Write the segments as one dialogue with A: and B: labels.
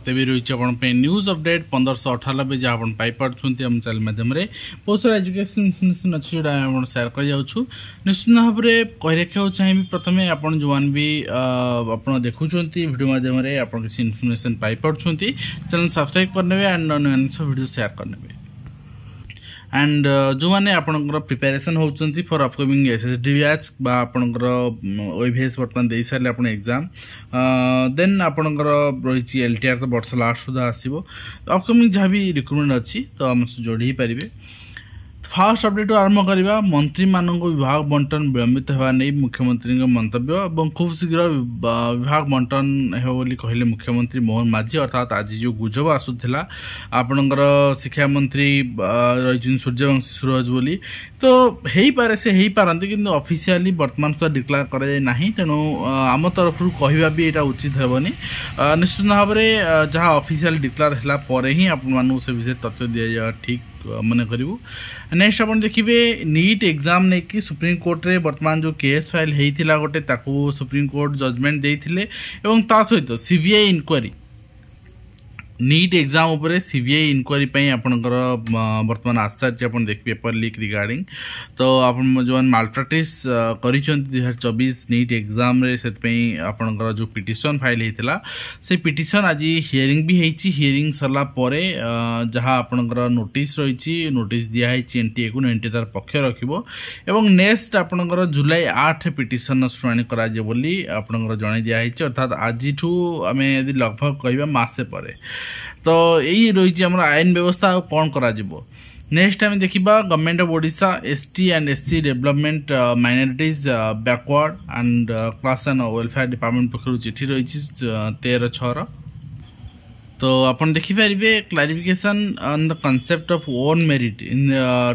A: तेज रही news update 1598 जहाँ आप पाइपुंट आम चैनल मध्यम बहुत सारा एजुकेशन इनफर्मेशन अच्छी जोटा सेयार कर निश्चित भाव में कही रखा चाहिए प्रथम आप जो भी आप देखुं वीडियो मध्यम आप किसी इनफर्मेशन पाइपुंट चैनल सब्सक्राइब करने एंड वीडियो सेयार करने एंड जो मैंने आपणकर प्रिपेरेसन होती फॉर अपकमिंग एसएसडी बैच बा आपणकर ओएभीएस बर्तमान दे सारे आप एग्जाम देन आपणकर रही एलटीआर तो वर्ष लास्ट सुधा आसो अपकमिंग जहाँ भी रिक्रुटमेंट अच्छी तो आम जोड़ी पारे फास्ट अपडेट आरंभ करवा मंत्री मानक विभाग बंटन विलंबित होगा नहीं मुख्यमंत्री मंतव्य और खूब शीघ्र विभाग बंटन हो कहले मुख्यमंत्री मोहन माझी अर्थात आज जो गुजब आसूला आपणकर शिक्षा मंत्री रही सूर्यवंशी सूरज बोली तो हो पारे से हो पारती कि ऑफिशियली वर्तमान सुधा डिक्लेयर कराए तेणु आम तरफ कहवा भी यहाँ उचित हेनी निश्चित भाव में जहाँ ऑफिशियल डिक्लेयर है ही आपको से विषय तथ्य दि जाए ठीक मन करूँ नेक्स्ट आप देखिए नीट एग्जाम नहीं कि सुप्रीम कोर्ट रे वर्तमान जो केस फाइल होता गोटे ताकू सुप्रीम कोर्ट जजमेंट देते सहित सीबीआई इनक्वारी नीट एग्जाम उपरे सीबीआई इनक्वारी आपणकर वर्तमान आसार आप देख पेपर लीक रिगार्डिंग तो आप जो मालप्राक्टिस कर 2024 नीट एग्जाम रे से आपणकर जो पिटिशन फाइल होता से पिटिशन आज हियरिंग भी होती हियरिंग सरला परे जहाँ आपणकर नोटिस रही नोटिस दिखाई एनटीए को एनटीए तार पक्ष रखिबो एवं नेक्स्ट आपणकर जुलाई 8 पिटिशन शुणाणी करा जे बोली आपणकर जणाई दिखाई अर्थात आज आम यदि लगभग कहवा मासे परे तो यही रही आम आईन व्यवस्था कौन करा नेक्स्ट आम देखा government of Odisha ST and SC development minorities backward and class and welfare department पक्ष चिठी रही 13/6 तो आपन देखिपारे clarification on the concept of own merit in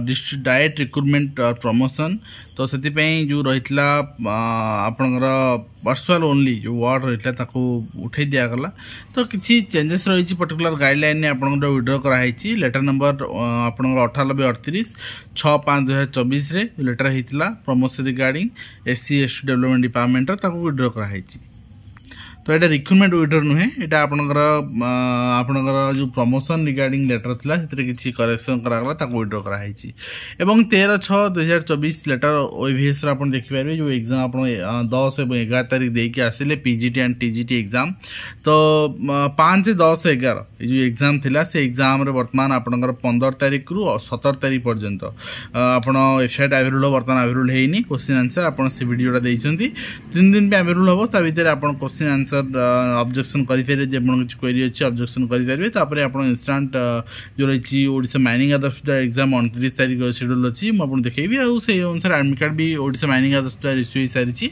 A: district direct recruitment promotion तो से जो रही आपणकर वर्चुअल ओनली जो वर्ड रही उठे दिगला तो किसी चेंजेस रही पर्टिकुलर गाइडलाइन ने आपंकर विड्रॉ कराई लेटर नंबर आप 9838/6/5/2024 लेटर होता promotion regarding SC ST development department withdraw कराई तो ये रिक्रुटमेंट विड्रॉ नुहे यहाँ आपणकर जो प्रमोशन रिगार्डिंग लेटर था किसी करेक्शन करागला विड्रॉ कराई 13/6/2024 लेटर ओएभीएस आप देखिपारे जो एग्जाम आप 10 और 11 तारीख देके आसिले पीजीटी एंड टीजीटी एग्जाम तो 5, 10, 11 जो एग्जाम थिला से एग्जाम रे वर्तमान आपणकर 15 तारीख रु 17 तारीख पर्यंत आपण वेबसाइट अवेलेबल वर्तमान अवेलेबल हेनी क्वेश्चन आंसर आप से वीडियोटा देइछंती 3 दिन पे अवेलेबल हो ता भीतर आपण क्वेश्चन आंसर ऑब्जेक्शन करेंगे जो किसी क्वेरी अच्छी ऑब्जेक्शन करेंगे तापर आप इंस्टांट जो रही ओडिशा माइनिंग आदर्श एग्जाम 29 तारीख शेड्यूल अच्छी मुझे देखी से अनुसार एडमिट कार्ड भी ओडिशा माइनिंग आदर्श इश्यू हो सारी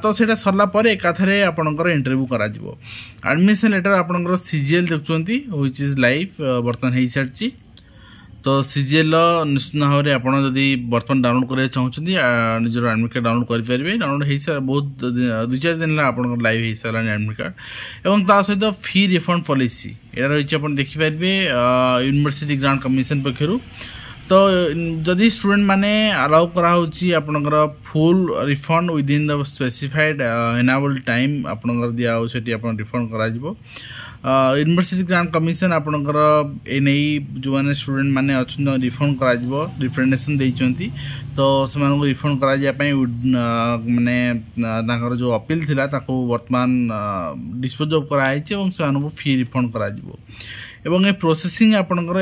A: तो सीटा सरला एकाथरे आपणकर इंटरव्यू करा एडमिशन लेटर आपणकर सीजीएल देखुंती व्हिच इज लाइव बर्तमान हो सारी तो सीजीएल निश्चित भाव में आपड़ जदि बर्तमान डाउनलोड करने चाहते निजर एडमिट कार्ड डाउनलोड करेंगे डाउनलोड हो सारे बहुत 2-4 दिन आप लाइव हो सारा एडमिट कार्ड और ता सहित फी रिफंड पॉलिसी यहाँ रही आप देखिपारे यूनिवर्सिटी ग्रांट कमिशन पक्षर तो जदि स्टूडेंट माने अलाउ कराऊँगी आपणकर full refund within the specified enable time आपणकर दिया रिफंड करा यूनिवर्सिटी ग्रांट कमिशन आपणकर एने जो मैंने स्टूडेंट माने अच्छा रिफंड करा रिप्रेजेंटेशन देइचंती तो से रिफंड कराई माने जो अपील थिला ताको वर्तमान डिस्पोज ऑफ कराई से फी रिफंड करा एवं ये प्रोसेसिंग आपणकर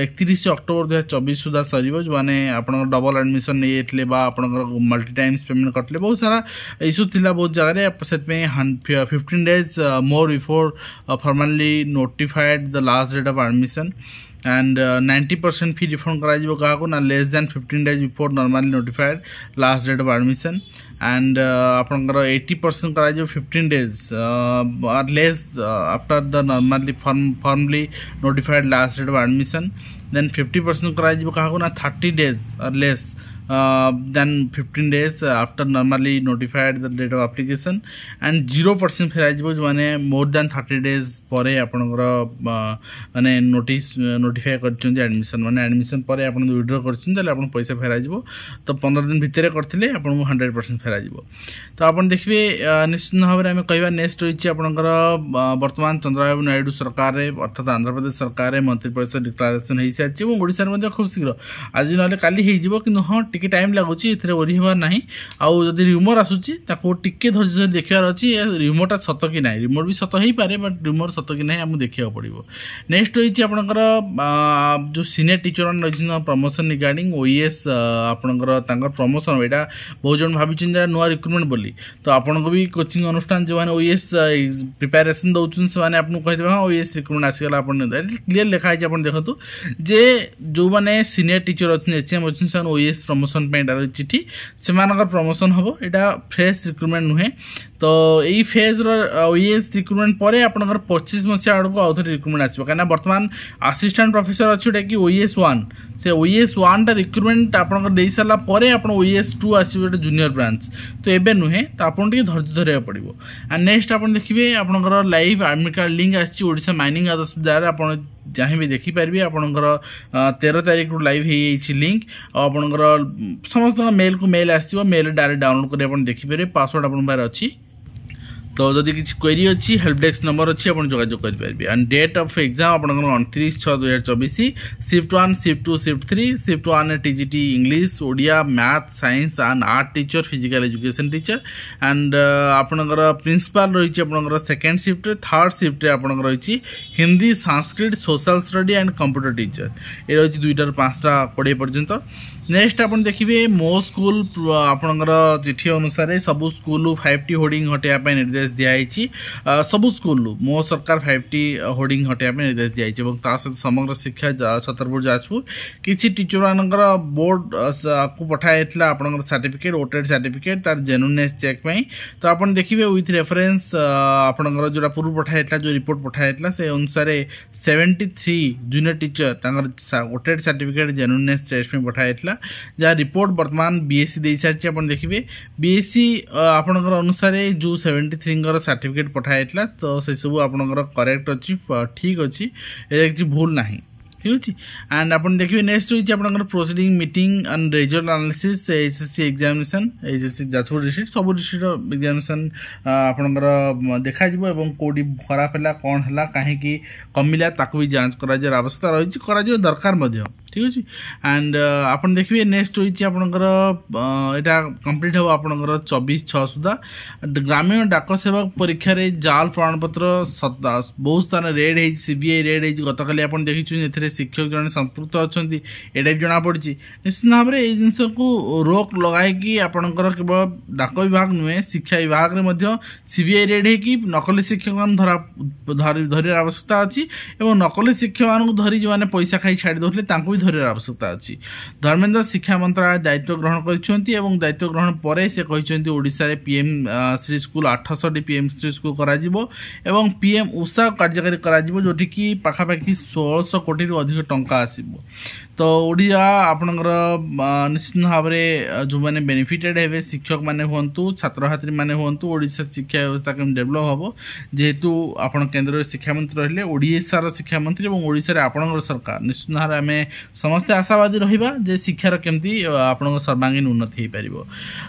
A: 31 अक्टोबर 2024 सुधा सर जो मैंने आप डबल एडमिशन नहीं जाते आपणकर मल्टी टाइम्स पेमेंट करते बहुत सारा इश्यू थिला बहुत जगह से 15 days more before formally notified the last date of admission and 90% fee refund करा ना less than 15 days before normally notified last date of admission and आपणकर 80% करा 15 days or less after the normally formally notified last date of admission then 50% करा ना 30 days or less than 15 days after normally notified the date of application and 0% फेराइबो जो माने more than 30 days परे आपनकर माने नोटिफाई करछन एडमिशन माने एडमिशन परे आपन विड्रॉ करछन तले आपन पैसा फेराइबो तो 15 दिन भितरे करथिले आपन 100% फेराइबो तो आपन देखबे निश्चित भाव में कहवा नेक्स्ट रही आपनकर वर्तमान चंद्रबाबू नायडू सरकार अर्थात आंध्र प्रदेश सरकार मंत्री परिषद डिक्लारेसन हो सारी और ओडिशा खूब शीघ्र आज ना काली हो कि हाँ टिके टाइम लगुच ए ओरी हबार ना आउ जदि रिमोर आसूची टिके धैर्य देखार अच्छी रिमोरटा सत कि ना रिमोर भी सत हो पारे बट रिमोर सत कि ना आमको देखा पड़ो नेक्स्ट रही आपनकर जो सीनियर टीचर मैंने रही प्रमोशन रिगार्डिंग ओएस आपनकर प्रमोशन यहाँ बहुत जन भाई नुआ रिक्रुटमेंट बोली तो आपन को भी कोचिंग अनुष्ठान जो मैंने ओएस प्रिपेरेसन दौरान से आपको कहे हाँ ओएस रिक्रुटमेंट आसीगला क्लीयर लिखाई आप देखो जे जो मैंने सीनियर टीचर अच्छे एचएम अच्छे से ओएस प्रमोशन चिठी से प्रमोशन हम यहाँ फ्रेश रिक्रुटमेंट नुहे तो यही फेज ओएस रिक्रुटमेंट पर आपंकर 25 मसीहा आड़ को आउ थे रिक्रुटमेंट आसो कहीं बर्तमान असिस्टेंट प्रोफेसर अच्छे जोटा कि ओएस 1 से ओएस 1 टा रिक्रुटमेंट आपंकर दे सारा पर आप ओएस 2 आसो जूनियर ब्रांच तो एबे नुहे तो आपन टिके धैर्य धरिया पड़ो एंड नेक्स्ट आप देखिए आपंकर लाइव एडमिट कार्ड लिंक आसी ओडिशा माइनिंग आधार आप जहाँ भी देखिपारे आपंकर 13 तारीख रू लाइव हो लिंक आपंकर समस्त मेल को मेल आसो मेल डायरेक्ट डाउनलोड कर देखिपारे पासवर्ड आप अच्छी तो जदि किसी क्वेरी अच्छी हेल्प डेस्क नंबर अच्छी आप जोगाजोग करेंगे एंड डेट ऑफ एग्जाम आप 29/6/2024 shift 1 shift 2 shift 3 shift 1 TGT English Odia math science and art teacher physical education teacher and आपनकर प्रिंसिपल रही आपनकर सेकेंड शिफ्ट थर्ड शिफ्ट आपनकर रही Hindi Sanskrit social study and computer teacher ये रही 2टार 5टा 20 पर्यंत नेक्स्ट आप देखिए मो स्कूल आपनकर चिठी अनुसार सबू स्कूल 5T होर्डिंग हटाइबा निर्देश दिखाई सबू स्कूल मो सरकार 5T होर्डिंग हटाइबा निर्देश दिखाई सहित समग्र शिक्षा छतरपुर जाजपुर किसी टीचर मानकर बोर्ड को पठाइला आपनकर सर्टिफिकेट ओटेड सर्टिफिकेट तार जेन्युइननेस चेक तो आप देखिए विथ रेफरेंस आपनकर जोटा पूर्व पठाइला जो रिपोर्ट पठाइला से अनुसार 73 junior teacher ओटेड certificate genuineness check में पठाइला जहाँ रिपोर्ट बर्तमान बीएससी दे सारी आप देखिए बीएससी आपनकर अनुसार जो 73 सर्टिफिकेट पठाइला तो से सब आपनकर करेक्ट अच्छी ठीक अच्छी किसी भूल ना ठीक अच्छे एंड आप देखिए नेक्स्ट रही आपनकर proceeding meeting and result analysis HSC examination HSC Jajpur district सब डिस्ट्रिक्ट एग्जामिनेशन आपनकर देखा कौटी खराब है कौन है कहीं कमिला ताकू भी जांच कर आवश्यकता रही दरकार ठीक अच्छे एंड आप देखिए नेक्स्ट रही आपनकर यहाँ कंप्लीट हम आपनकर 24/6 सुधा ग्रामीण डाक सेवक परीक्षा रे जाल प्रमाणपत्र बहुत स्थान रेड है सीबीआई रेड हो गतकाली आप देखिए शिक्षक जन संपृक्त अच्छा यहाँ भी जना पड़ी निश्चित भाव में ये जिनस को रोक लगाई आपनकर केवल डाक विभाग नुहे शिक्षा विभाग में सीबीआई रेड है नकली शिक्षक धर आवश्यकता अच्छी और नकली शिक्षक मानक धरी जो मैंने पैसा खाई छाड़ी दौले भी धर आवश्यकता अच्छी धर्मेन्द्र शिक्षा मंत्रालय दायित्व ग्रहण कर दायित्व ग्रहण पर से कहते ओडिशा रे PM Shri school 800 PM Shri school करा पीएम उषा कार्यकारी करा जोटि कि पाखापाखि 1600 कोटी अधिक टंका आसीबो तो ओडिया आपनकर निश्चित भाव में जो मैंने बेनिफिटेड हे शिक्षक माने हुंतु छात्र छात्री माने हुंतु ओडिशा शिक्षा व्यवस्था केम डेभलप हम जेहेतु आपन केंद्र शिक्षा मंत्री रहिले ओडिशा शिक्षा मंत्री और ओडिशा रे आपनकर सरकार निश्चित भाव में समस्त आशावादी रहिबा जे शिक्षार केमती आपनकर सर्वांगीन उन्नति हो पारिबो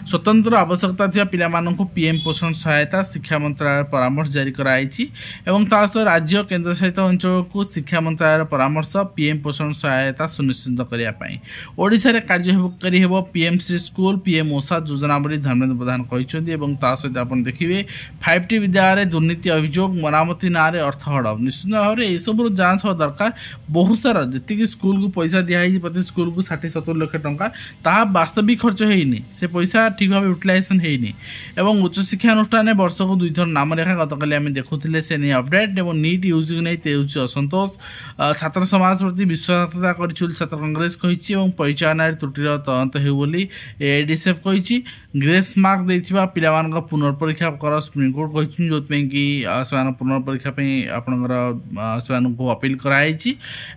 A: स्वतंत्र आवश्यकता थिया पिला माननकु पीएम पोषण सहायता शिक्षा मंत्रालय परामर्श जारी कराइछि एवं तासो राज्य केंद्र सहित अंचल को शिक्षा मंत्रालय परामर्श पीएम पोषण सहायता सुनिश्चित करने ओडिशा रे कार्यकारी हेबो PM Shri school PM Usha योजना बोली धर्मेन्द्र प्रधान कहते सहित आप देखिए 5T विद्यालय दुर्नीति अभियोग मरामती ना अर्थ हड़प निश्चित भाव में यह सब जांच हो दरकार बहुत सारा जी स्कूल को पैसा दिखाई प्रति स्कूल को 60-70 लाख टंका ता वास्तविक खर्च होनी से पैसा ठीक भाव यूटिलाइजेशन होनी एवं उच्च शिक्षा अनुष्ठान वर्ष को 2 थर नाम रेखा गतकाली आम देखुले से नहीं अपडेट और नीट यूज को नहीं असंतोष छात्र समाज प्रति विश्वासघातकता कर छात्र कांग्रेस कही परिचालन त्रुटिर तदंत होली एडीएसएफ कही ग्रेस मार्क देथिबा पिला मान पुनर्परीक्षा कर सुप्रीम कोर्ट कही जो कि पुनर्परीक्षा आपंकर अपील कराई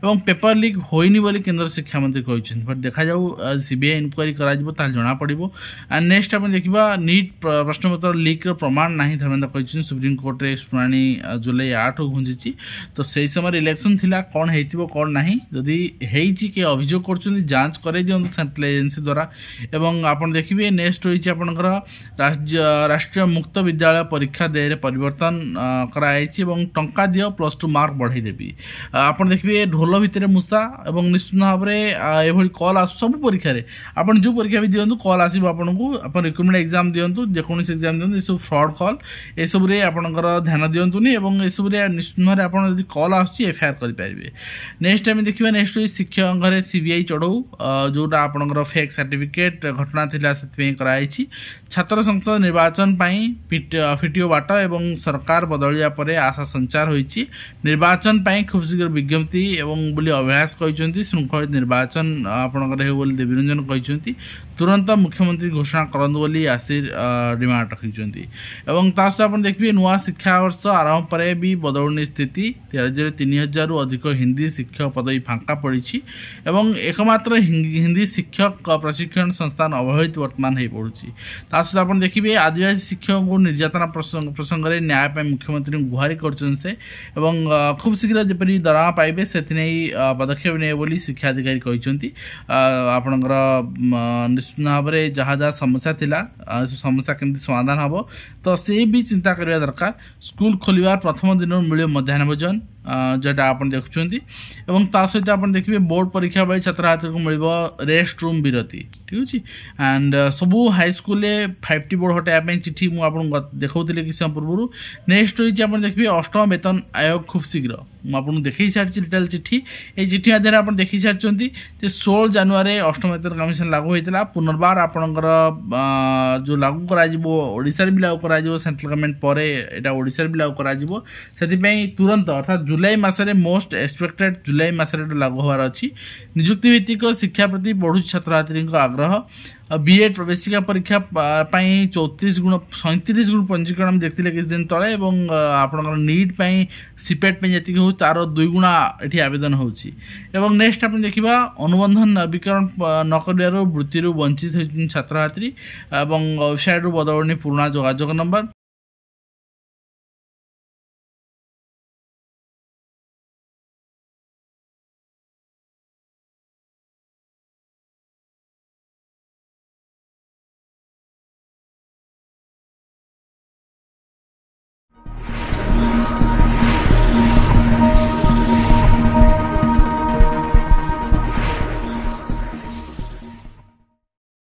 A: पेपर लीक होनी बोली केन्द्र शिक्षा मंत्री कहते बट देखा जाऊ सीबीआई इनक्वारी करा जना पड़ो। एंड नेक्स्ट आप देखा नीट प्रश्नपत्र लीक प्रमाण ना धर्मेन्द्र कहते सुप्रीम कोर्ट रे शुणाणी जुलाई 8 को घुंची तो से समय इलेक्शन थिला कौन हो कौन ना जदि किए अभियोग कर जांच कर दिखाँ सेंट्रल एजेंसी द्वारा। एवं आप देखिए नेक्स्ट रही आपंकर राष्ट्रीय मुक्त विद्यालय परीक्षा दे परिवर्तन कराई टंका दियो +2 मार्क बढ़ाई देवी। आप देखिए ढोल भितर मूषा और निश्चित भाव में कल आस सब परीक्षा आप जो परीक्षा भी दिंतु कल आसो आपको आप रिक्रुटमेंट एग्जाम दिंतु जेकोसी एग्जाम दिंतु ये सब फ्रॉड कल ये सब आपंकर ध्यान दिंतुनि और ये सब निश्चित भाव में आप कल आफआईआर करेंगे। नेक्स्ट टाइम देखिए नेक्स्ट शिक्षक घरे सीबीआई चढ़ऊ जोटा आपंकर फेक सर्टिफिकेट घटना थिला से कराई। छात्र संसद निर्वाचन फिटिओ बाट एवं सरकार बदलिया पर आशा संचार होईची। निर्वाचन खूब शीघ्र विज्ञप्ति एवं बोली अभ्यास कहते श्रृंखलित निर्वाचन आपंकर हो देवीरंजन कहते तुरंत मुख्यमंत्री घोषणा करंतु बोली आसिर डिमांड रखिंट। एवं तासह आप देखिए नुआ शिक्षा वर्ष आरंभ पर भी बदलनी स्थिति राज्य में 3000 रु अधिक हिंदी शिक्षक पदवी फांका पड़ी एवं एकमात्र हिंदी शिक्षक प्रशिक्षण संस्थान अवहेलित वर्तमान हो पड़ी। तासह आप देखिए आदिवासी शिक्षक को निर्यातना प्रसंग में न्याय मुख्यमंत्री गुहारी कर खूब शीघ्र जपरी दरमा पाइबे से पदक्षेप ने बोली शिक्षा अधिकारी कहते। आपणकर निश्चित भाव में जहाँ जहाँ समस्या थिला समस्या केमती समाधान हम तो से भी चिंता करने दरकार। स्कूल खोलिबार प्रथम दिन मिले मध्याह्न भोजन जोटा आप देखुं एवं ता सहित आप देखिए बोर्ड परीक्षा बेले छात्र छात्री को मिल रेस्ट रूम विरति ठीक अच्छे। एंड सबू हाईस्कूल 5T बोर्ड हटाया चिठी मुझे देखा कि समय पूर्व। नेक्स्ट रही आप देखिए अष्टम वेतन आयोग खूब शीघ्र मुझे देखी सारी डिटेल चिठी ये चिठी मध्य आप देखी सारी 16 जनवरी अष्टम वेतन कमिशन लागू होता पुनर्बार आपणकर जो लागू करा भी लागू करा सेंट्रल गवर्नमेंट पर यहाँ ओडिशा भी लागू करा तुरंत अर्थात जुलाई मसरे मोस्ट एक्सपेक्टेड जुलाई मसरे लागू होवार अच्छी। निजुक्ति भित्तिक शिक्षा प्रति बढ़ुची छात्र छात्री आग्रह। बीएड प्रवेशिका परीक्षा 37 गुण पंजीकरण देखते किसी दिन तले आप नीट सीपेट जी हो तार 2 गुणा ये आवेदन होगी। नेक्स्ट आप देखा अनुबंधन नवीकरण न कर वृत्ति वंचित होती छात्र छात्री वेबसाइट बदलनी पुराना जोगाजोग नंबर।